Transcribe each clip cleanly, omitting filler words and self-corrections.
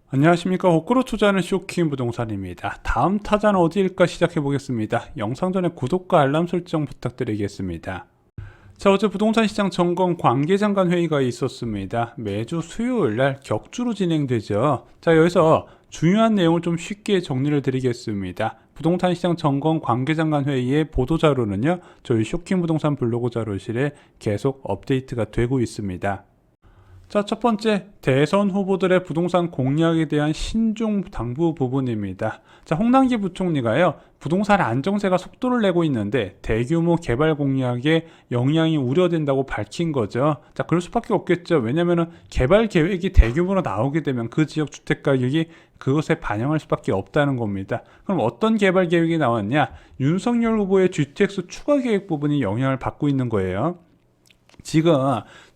안녕하십니까. 호구로 투자하는 쇼킹 부동산입니다. 다음 타자는 어디일까 시작해 보겠습니다. 영상 전에 구독과 알람 설정 부탁드리겠습니다. 자, 어제 부동산 시장 점검 관계장 간 회의가 있었습니다. 매주 수요일 날 격주로 진행되죠. 자, 여기서 중요한 내용을 좀 쉽게 정리를 드리겠습니다. 부동산 시장 점검 관계장 간 회의의 보도 자료는요, 저희 쇼킹 부동산 블로그 자료실에 계속 업데이트가 되고 있습니다. 자, 첫 번째, 대선 후보들의 부동산 공약에 대한 신중 당부 부분입니다. 자, 홍남기 부총리가요, 부동산 안정세가 속도를 내고 있는데 대규모 개발 공약에 영향이 우려된다고 밝힌 거죠. 자, 그럴 수밖에 없겠죠. 왜냐면은 개발 계획이 대규모로 나오게 되면 그 지역 주택 가격이 그것에 반영할 수밖에 없다는 겁니다. 그럼 어떤 개발 계획이 나왔냐? 윤석열 후보의 GTX 추가 계획 부분이 영향을 받고 있는 거예요. 지금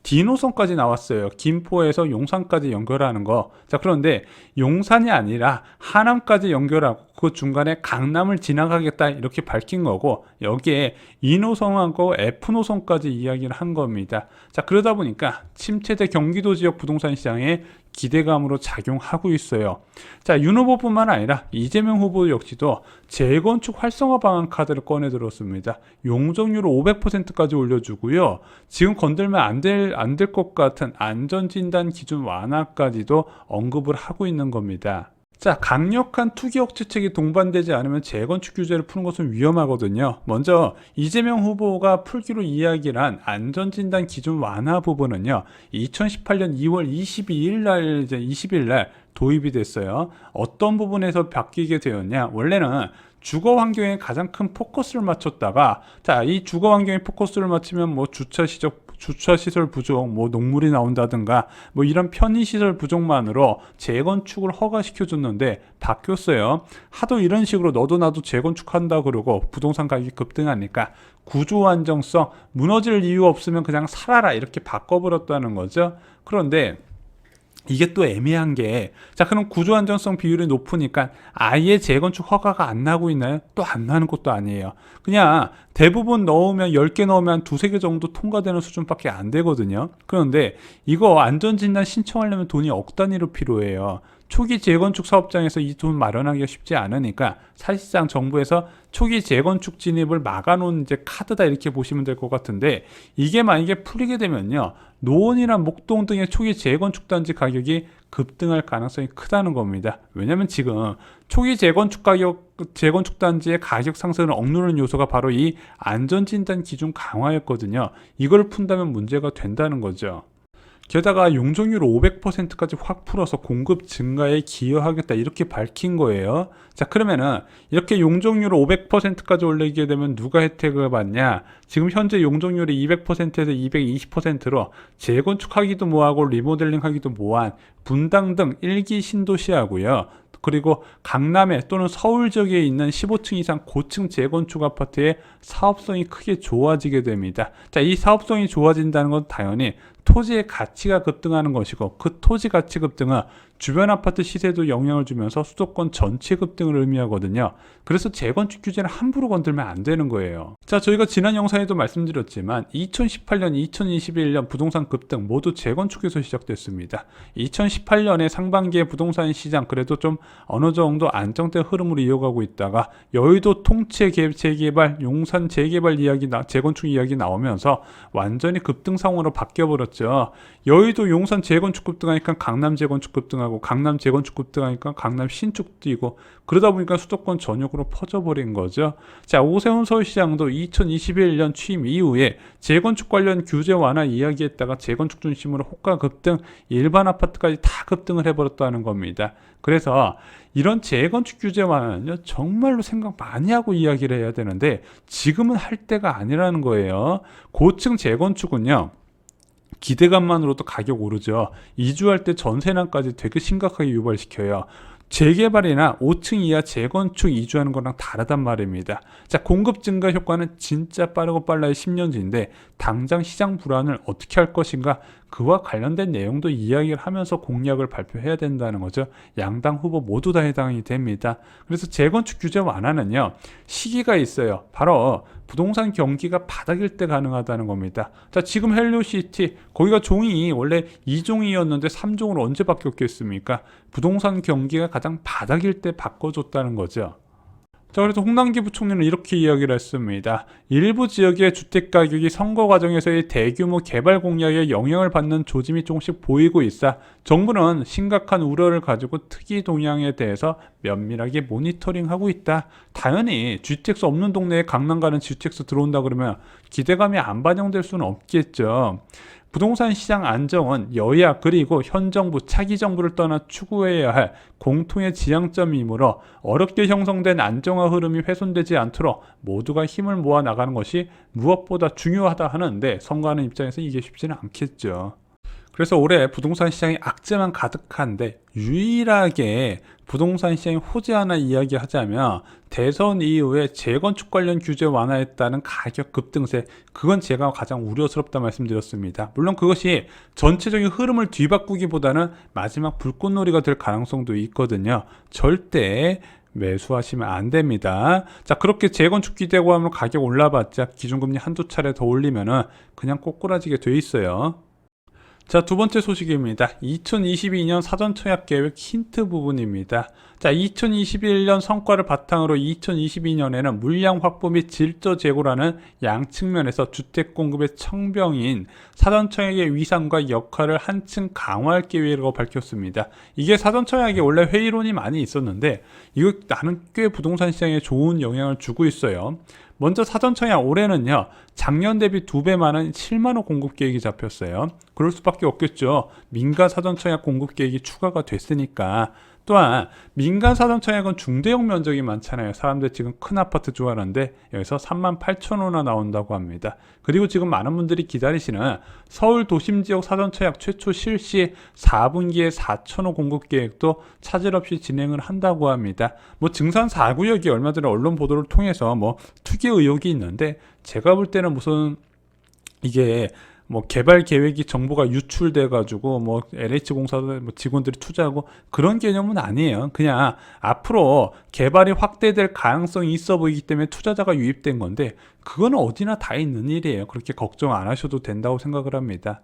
D노선까지 나왔어요. 김포에서 용산까지 연결하는 거. 자, 그런데 용산이 아니라 하남까지 연결하고 그 중간에 강남을 지나가겠다 이렇게 밝힌 거고, 여기에 2노선하고 F노선까지 이야기를 한 겁니다. 자, 그러다 보니까 침체된 경기도 지역 부동산 시장에 기대감으로 작용하고 있어요. 자, 윤 후보뿐만 아니라 이재명 후보 역시도 재건축 활성화 방안 카드를 꺼내 들었습니다. 용적률을 500%까지 올려주고요. 지금 건들면 안 될 것 같은 안전진단 기준 완화까지도 언급을 하고 있는 겁니다. 자, 강력한 투기 억제책이 동반되지 않으면 재건축 규제를 푸는 것은 위험하거든요. 먼저 이재명 후보가 풀기로 이야기를 한 안전진단 기준 완화 부분은요, 2018년 2월 20일 날 도입이 됐어요. 어떤 부분에서 바뀌게 되었냐? 원래는 주거 환경에 가장 큰 포커스를 맞췄다가, 자, 이 주거 환경에 포커스를 맞추면 뭐 주차시설 부족, 뭐 녹물이 나온다든가 뭐 이런 편의시설 부족만으로 재건축을 허가시켜줬는데 바뀌었어요. 하도 이런 식으로 너도 나도 재건축한다 그러고 부동산 가격이 급등하니까 구조 안정성, 무너질 이유 없으면 그냥 살아라 이렇게 바꿔버렸다는 거죠. 그런데 이게 또 애매한 게, 자, 그럼 구조 안정성 비율이 높으니까 아예 재건축 허가가 안 나고 있나요? 또 안 나는 것도 아니에요. 그냥 대부분 넣으면 10개 넣으면 한 두세 개 정도 통과되는 수준밖에 안 되거든요. 그런데 이거 안전진단 신청하려면 돈이 억 단위로 필요해요. 초기 재건축 사업장에서 이 돈 마련하기가 쉽지 않으니까 사실상 정부에서 초기 재건축 진입을 막아놓은 이제 카드다 이렇게 보시면 될 것 같은데, 이게 만약에 풀리게 되면요, 노원이나 목동 등의 초기 재건축 단지 가격이 급등할 가능성이 크다는 겁니다. 왜냐면 지금 초기 재건축 단지의 가격 상승을 억누르는 요소가 바로 이 안전진단 기준 강화였거든요. 이걸 푼다면 문제가 된다는 거죠. 게다가 용적률 500%까지 확 풀어서 공급 증가에 기여하겠다 이렇게 밝힌 거예요. 자, 그러면은 이렇게 용적률을 500%까지 올리게 되면 누가 혜택을 받냐? 지금 현재 용적률이 200%에서 220%로 재건축하기도 뭐하고 리모델링하기도 뭐한 분당 등 1기 신도시하고요. 그리고 강남에 또는 서울 지역에 있는 15층 이상 고층 재건축 아파트의 사업성이 크게 좋아지게 됩니다. 자, 이 사업성이 좋아진다는 건 당연히 토지의 가치가 급등하는 것이고, 그 토지 가치 급등은 주변 아파트 시세도 영향을 주면서 수도권 전체 급등을 의미하거든요. 그래서 재건축 규제를 함부로 건들면 안 되는 거예요. 자, 저희가 지난 영상에도 말씀드렸지만 2018년, 2021년 부동산 급등 모두 재건축에서 시작됐습니다. 2018년에 상반기에 부동산 시장 그래도 좀 어느 정도 안정된 흐름으로 이어가고 있다가 여의도 통째 재개발, 용산 재개발 이야기, 재건축 이야기 나오면서 완전히 급등 상황으로 바뀌어버렸죠. 여의도 용산 재건축 급등하니까 강남 재건축 급등하고, 강남 재건축 급등하니까 강남 신축 뛰고, 그러다 보니까 수도권 전역으로 퍼져버린 거죠. 자, 오세훈 서울시장도 2021년 취임 이후에 재건축 관련 규제 완화 이야기했다가 재건축 중심으로 호가 급등, 일반 아파트까지 다 급등을 해버렸다는 겁니다. 그래서 이런 재건축 규제 완화는요, 정말로 생각 많이 하고 이야기를 해야 되는데 지금은 할 때가 아니라는 거예요. 고층 재건축은요, 기대감만으로도 가격 오르죠. 이주할 때 전세난까지 되게 심각하게 유발시켜요. 재개발이나 5층 이하 재건축 이주하는 거랑 다르단 말입니다. 자, 공급 증가 효과는 진짜 빠르고 빨라야 10년 뒤인데 당장 시장 불안을 어떻게 할 것인가, 그와 관련된 내용도 이야기를 하면서 공약을 발표해야 된다는 거죠. 양당 후보 모두 다 해당이 됩니다. 그래서 재건축 규제 완화는요, 시기가 있어요. 바로 부동산 경기가 바닥일 때 가능하다는 겁니다. 자, 지금 헬로시티 거기가 종이 원래 2종이었는데 3종으로 언제 바뀌었겠습니까? 부동산 경기가 가장 바닥일 때 바꿔줬다는 거죠. 자, 그래서 홍남기 부총리는 이렇게 이야기를 했습니다. 일부 지역의 주택가격이 선거 과정에서의 대규모 개발 공약에 영향을 받는 조짐이 조금씩 보이고 있어 정부는 심각한 우려를 가지고 특이 동향에 대해서 면밀하게 모니터링하고 있다. 당연히 GTX 없는 동네에 강남 가는 GTX 들어온다 그러면 기대감이 안 반영될 수는 없겠죠. 부동산 시장 안정은 여야 그리고 현 정부, 차기 정부를 떠나 추구해야 할 공통의 지향점이므로 어렵게 형성된 안정화 흐름이 훼손되지 않도록 모두가 힘을 모아 나가는 것이 무엇보다 중요하다 하는데 선거하는 입장에서 이게 쉽지는 않겠죠. 그래서 올해 부동산 시장이 악재만 가득한데 유일하게 부동산 시장의 호재 하나 이야기하자면 대선 이후에 재건축 관련 규제 완화에 따른 가격 급등세, 그건 제가 가장 우려스럽다 말씀드렸습니다. 물론 그것이 전체적인 흐름을 뒤바꾸기보다는 마지막 불꽃놀이가 될 가능성도 있거든요. 절대 매수하시면 안 됩니다. 자, 그렇게 재건축 기대고 하면 가격 올라봤자 기준금리 한두 차례 더 올리면은 그냥 꼬꾸라지게 돼 있어요. 자, 두 번째 소식입니다. 2022년 사전청약 계획 힌트 부분입니다. 자, 2021년 성과를 바탕으로 2022년에는 물량 확보 및 질서 제고라는 양 측면에서 주택 공급의 청병인 사전청약의 위상과 역할을 한층 강화할 계획이라고 밝혔습니다. 이게 사전청약이 원래 회의론이 많이 있었는데 이거 나는 꽤 부동산 시장에 좋은 영향을 주고 있어요. 먼저 사전청약 올해는요, 작년 대비 2배 많은 7만호 공급 계획이 잡혔어요. 그럴 수밖에 없겠죠. 민간 사전청약 공급 계획이 추가가 됐으니까. 또한 민간 사전청약은 중대형 면적이 많잖아요. 사람들 지금 큰 아파트 좋아하는데 여기서 38,000호나 나온다고 합니다. 그리고 지금 많은 분들이 기다리시는 서울 도심지역 사전청약 최초 실시 4분기에 4,000호 공급 계획도 차질 없이 진행을 한다고 합니다. 뭐 증산 4구역이 얼마 전에 언론 보도를 통해서 뭐 투기 의혹이 있는데 제가 볼 때는 무슨 이게 뭐 개발 계획이 정보가 유출돼 가지고 뭐 LH공사 뭐 직원들이 투자하고 그런 개념은 아니에요. 그냥 앞으로 개발이 확대될 가능성이 있어 보이기 때문에 투자자가 유입된 건데 그거는 어디나 다 있는 일이에요. 그렇게 걱정 안 하셔도 된다고 생각을 합니다.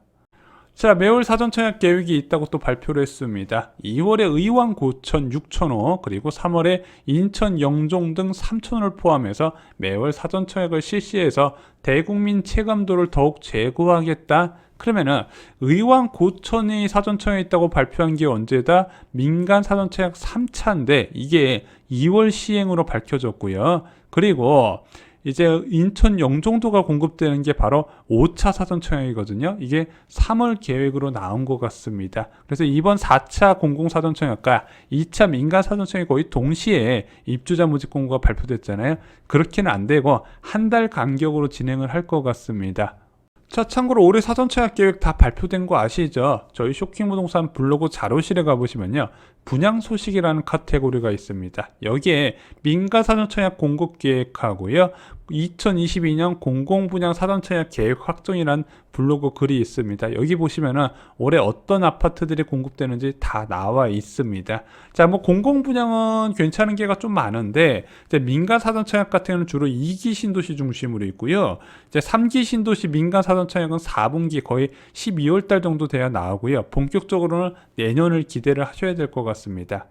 자, 매월 사전청약 계획이 있다고 또 발표를 했습니다. 2월에 의왕 고천 6,000호, 그리고 3월에 인천 영종 등 3,000호를 포함해서 매월 사전청약을 실시해서 대국민 체감도를 더욱 제고하겠다. 그러면은 의왕 고천이 사전청약에 있다고 발표한 게 언제다? 민간 사전청약 3차인데 이게 2월 시행으로 밝혀졌고요. 그리고 이제 인천 영종도가 공급되는 게 바로 5차 사전청약이거든요. 이게 3월 계획으로 나온 것 같습니다. 그래서 이번 4차 공공사전청약과 2차 민간사전청약이 거의 동시에 입주자 모집 공고가 발표됐잖아요. 그렇게는 안 되고 한 달 간격으로 진행을 할 것 같습니다. 자, 참고로 올해 사전청약 계획 다 발표된 거 아시죠? 저희 쇼킹부동산 블로그 자료실에 가보시면요, 분양 소식이라는 카테고리가 있습니다. 여기에 민간 사전청약 공급 계획하고요, 2022년 공공분양 사전청약 계획 확정이라는 블로그 글이 있습니다. 여기 보시면은 올해 어떤 아파트들이 공급되는지 다 나와 있습니다. 자, 뭐 공공분양은 괜찮은 게가 좀 많은데 이제 민간 사전청약 같은 경우는 주로 2기 신도시 중심으로 있고요. 이제 3기 신도시 민간 사전청약은 4분기 거의 12월 달 정도 돼야 나오고요. 본격적으로는 내년을 기대를 하셔야 될 것 같습니다.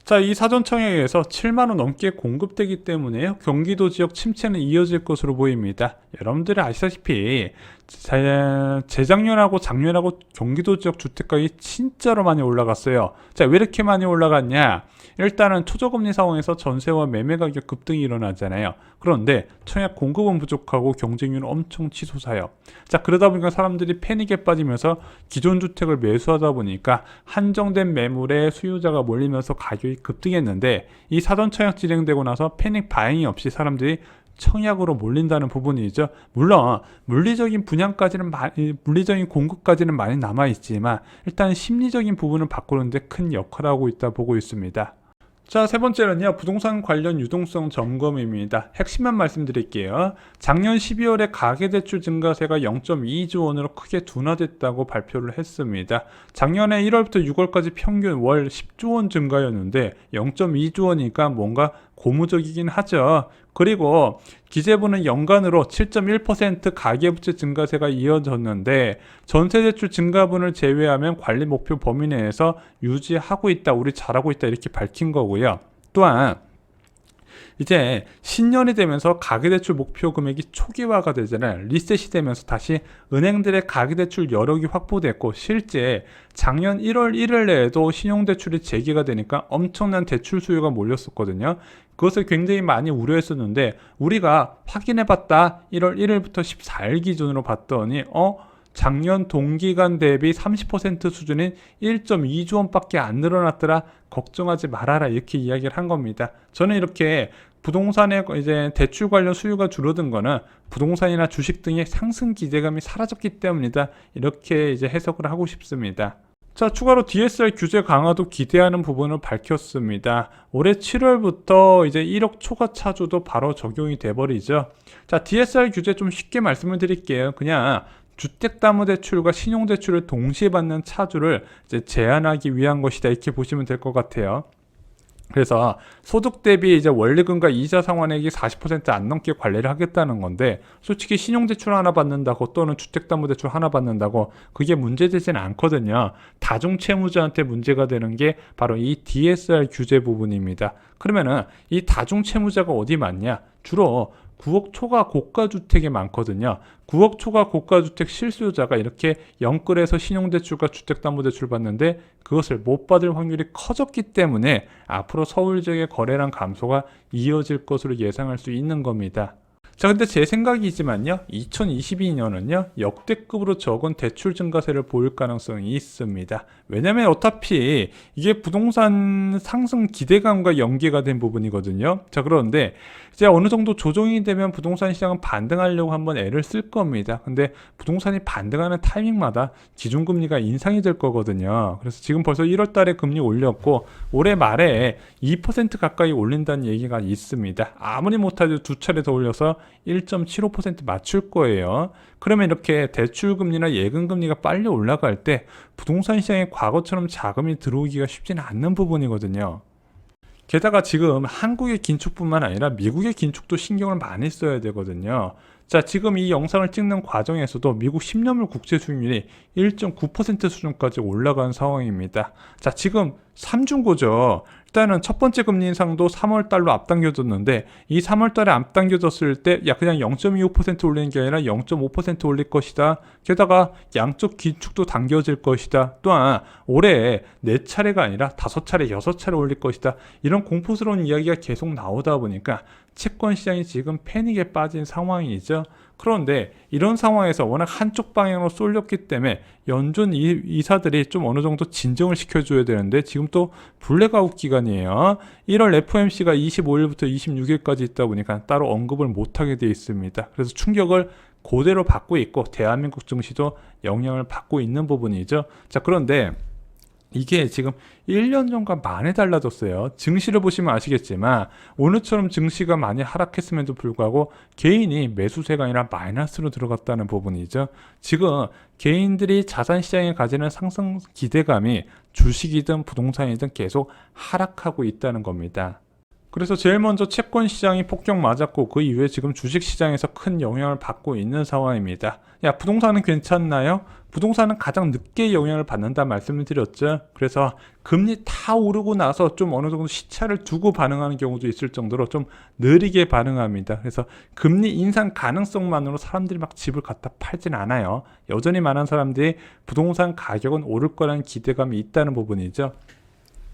자, 이 사전청약에서 7만원 넘게 공급되기 때문에 경기도 지역 침체는 이어질 것으로 보입니다. 여러분들이 아시다시피 재작년하고 작년하고 경기도 지역 주택가격이 진짜로 많이 올라갔어요. 자, 왜 이렇게 많이 올라갔냐? 일단은 초저금리 상황에서 전세와 매매 가격 급등이 일어나잖아요. 그런데 청약 공급은 부족하고 경쟁률은 엄청 치솟아요. 자, 그러다 보니까 사람들이 패닉에 빠지면서 기존 주택을 매수하다 보니까 한정된 매물에 수요자가 몰리면서 가격이 급등했는데 이 사전청약 진행되고 나서 패닉 바잉이 없이 사람들이 청약으로 몰린다는 부분이죠. 물론 물리적인 분양까지는 물리적인 공급까지는 많이 남아 있지만 일단 심리적인 부분을 바꾸는데 큰 역할을 하고 있다 보고 있습니다. 자, 세 번째는요, 부동산 관련 유동성 점검입니다. 핵심만 말씀드릴게요. 작년 12월에 가계대출 증가세가 0.2조 원으로 크게 둔화됐다고 발표를 했습니다. 작년에 1월부터 6월까지 평균 월 10조 원 증가였는데 0.2조 원이니까 뭔가 고무적이긴 하죠. 그리고 기재부는 연간으로 7.1% 가계부채 증가세가 이어졌는데 전세대출 증가분을 제외하면 관리 목표 범위 내에서 유지하고 있다, 우리 잘하고 있다 이렇게 밝힌 거고요. 또한 이제 신년이 되면서 가계대출 목표 금액이 초기화가 되잖아요. 리셋이 되면서 다시 은행들의 가계대출 여력이 확보됐고 실제 작년 1월 1일 내에도 신용대출이 재개가 되니까 엄청난 대출 수요가 몰렸었거든요. 그것을 굉장히 많이 우려했었는데 우리가 확인해봤다. 1월 1일부터 14일 기준으로 봤더니 작년 동기간 대비 30% 수준인 1.2조 원밖에 안 늘어났더라. 걱정하지 말아라. 이렇게 이야기를 한 겁니다. 저는 이렇게 부동산의 이제 대출 관련 수요가 줄어든 거는 부동산이나 주식 등의 상승 기대감이 사라졌기 때문이다. 이렇게 이제 해석을 하고 싶습니다. 자, 추가로 DSR 규제 강화도 기대하는 부분을 밝혔습니다. 올해 7월부터 이제 1억 초과 차주도 바로 적용이 돼버리죠. 자, DSR 규제 좀 쉽게 말씀을 드릴게요. 그냥 주택담보대출과 신용대출을 동시에 받는 차주를 이제 제한하기 위한 것이다. 이렇게 보시면 될 것 같아요. 그래서 소득 대비 이제 원리금과 이자 상환액이 40% 안 넘게 관리를 하겠다는 건데 솔직히 신용대출 하나 받는다고 또는 주택담보대출 하나 받는다고 그게 문제되지는 않거든요. 다중채무자한테 문제가 되는 게 바로 이 DSR 규제 부분입니다. 그러면은 이 다중채무자가 어디 많냐? 주로 9억 초과 고가주택이 많거든요. 9억 초과 고가주택 실수요자가 이렇게 영끌에서 신용대출과 주택담보대출 받는데 그것을 못 받을 확률이 커졌기 때문에 앞으로 서울 지역의 거래량 감소가 이어질 것으로 예상할 수 있는 겁니다. 자, 근데 제 생각이지만요, 2022년은요, 역대급으로 적은 대출 증가세를 보일 가능성이 있습니다. 왜냐면 어차피 이게 부동산 상승 기대감과 연계가 된 부분이거든요. 자, 그런데 이제 어느 정도 조정이 되면 부동산 시장은 반등하려고 한번 애를 쓸 겁니다. 근데 부동산이 반등하는 타이밍마다 기준금리가 인상이 될 거거든요. 그래서 지금 벌써 1월 달에 금리 올렸고 올해 말에 2% 가까이 올린다는 얘기가 있습니다. 아무리 못해도 두 차례 더 올려서 1.75% 맞출 거예요. 그러면 이렇게 대출금리나 예금금리가 빨리 올라갈 때 부동산 시장에 과거처럼 자금이 들어오기가 쉽지는 않는 부분이거든요. 게다가 지금 한국의 긴축뿐만 아니라 미국의 긴축도 신경을 많이 써야 되거든요. 자, 지금 이 영상을 찍는 과정에서도 미국 10년물 국채 수익률이 1.9% 수준까지 올라간 상황입니다. 자, 지금 3중고죠. 일단은 첫 번째 금리 인상도 3월 달로 앞당겨졌는데 이 3월 달에 앞당겨졌을 때 그냥 0.25% 올리는 게 아니라 0.5% 올릴 것이다. 게다가 양쪽 긴축도 당겨질 것이다. 또한 올해 4차례가 아니라 5차례, 6차례 올릴 것이다. 이런 공포스러운 이야기가 계속 나오다 보니까 채권 시장이 지금 패닉에 빠진 상황이죠. 그런데 이런 상황에서 워낙 한쪽 방향으로 쏠렸기 때문에 연준 이사들이 좀 어느 정도 진정을 시켜줘야 되는데 지금 또 블랙아웃 기간이에요. 1월 FOMC가 25일부터 26일까지 있다 보니까 따로 언급을 못하게 되어 있습니다. 그래서 충격을 그대로 받고 있고 대한민국 증시도 영향을 받고 있는 부분이죠. 자, 그런데 이게 지금 1년 전과 많이 달라졌어요. 증시를 보시면 아시겠지만 오늘처럼 증시가 많이 하락했음에도 불구하고 개인이 매수세가 아니라 마이너스로 들어갔다는 부분이죠. 지금 개인들이 자산시장에 가지는 상승 기대감이 주식이든 부동산이든 계속 하락하고 있다는 겁니다. 그래서 제일 먼저 채권 시장이 폭격 맞았고 그 이후에 지금 주식 시장에서 큰 영향을 받고 있는 상황입니다. 야, 부동산은 괜찮나요? 부동산은 가장 늦게 영향을 받는다 말씀을 드렸죠. 그래서 금리 다 오르고 나서 좀 어느 정도 시차를 두고 반응하는 경우도 있을 정도로 좀 느리게 반응합니다. 그래서 금리 인상 가능성만으로 사람들이 막 집을 갖다 팔진 않아요. 여전히 많은 사람들이 부동산 가격은 오를 거라는 기대감이 있다는 부분이죠.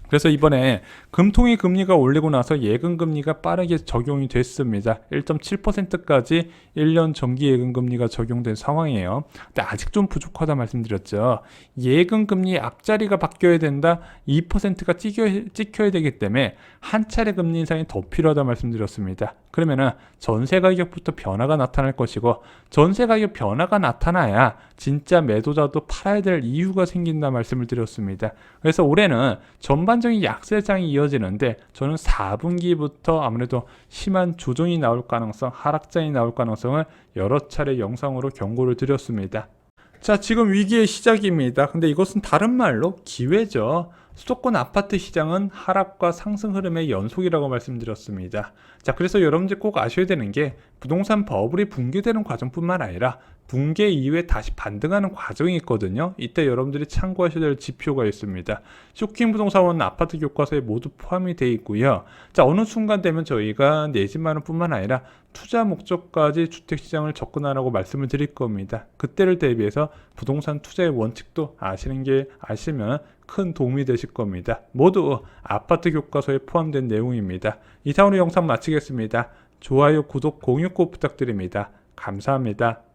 그래서 이번에 금통위 금리가 올리고 나서 예금금리가 빠르게 적용이 됐습니다. 1.7%까지 1년 정기 예금금리가 적용된 상황이에요. 근데 아직 좀 부족하다 말씀드렸죠. 예금금리 앞자리가 바뀌어야 된다. 2%가 찍혀야 되기 때문에 한 차례 금리 인상이 더 필요하다 말씀드렸습니다. 그러면은 전세 가격부터 변화가 나타날 것이고, 전세 가격 변화가 나타나야 진짜 매도자도 팔아야 될 이유가 생긴다 말씀을 드렸습니다. 그래서 올해는 전반적인 약세장이 이어지는데 저는 4분기부터 아무래도 심한 조정이 나올 가능성, 하락장이 나올 가능성을 여러 차례 영상으로 경고를 드렸습니다. 자, 지금 위기의 시작입니다. 근데 이것은 다른 말로 기회죠. 수도권 아파트 시장은 하락과 상승 흐름의 연속이라고 말씀드렸습니다. 자, 그래서 여러분들 꼭 아셔야 되는 게 부동산 버블이 붕괴되는 과정뿐만 아니라 붕괴 이후에 다시 반등하는 과정이 있거든요. 이때 여러분들이 참고하셔야 될 지표가 있습니다. 쇼킹 부동산원 아파트 교과서에 모두 포함이 되어 있고요. 자, 어느 순간 되면 저희가 내 집 마련 뿐만 아니라 투자 목적까지 주택시장을 접근하라고 말씀을 드릴 겁니다. 그때를 대비해서 부동산 투자의 원칙도 아시면 큰 도움이 되실 겁니다. 모두 아파트 교과서에 포함된 내용입니다. 이상으로 영상 마치겠습니다. 좋아요, 구독, 공유 꼭 부탁드립니다. 감사합니다.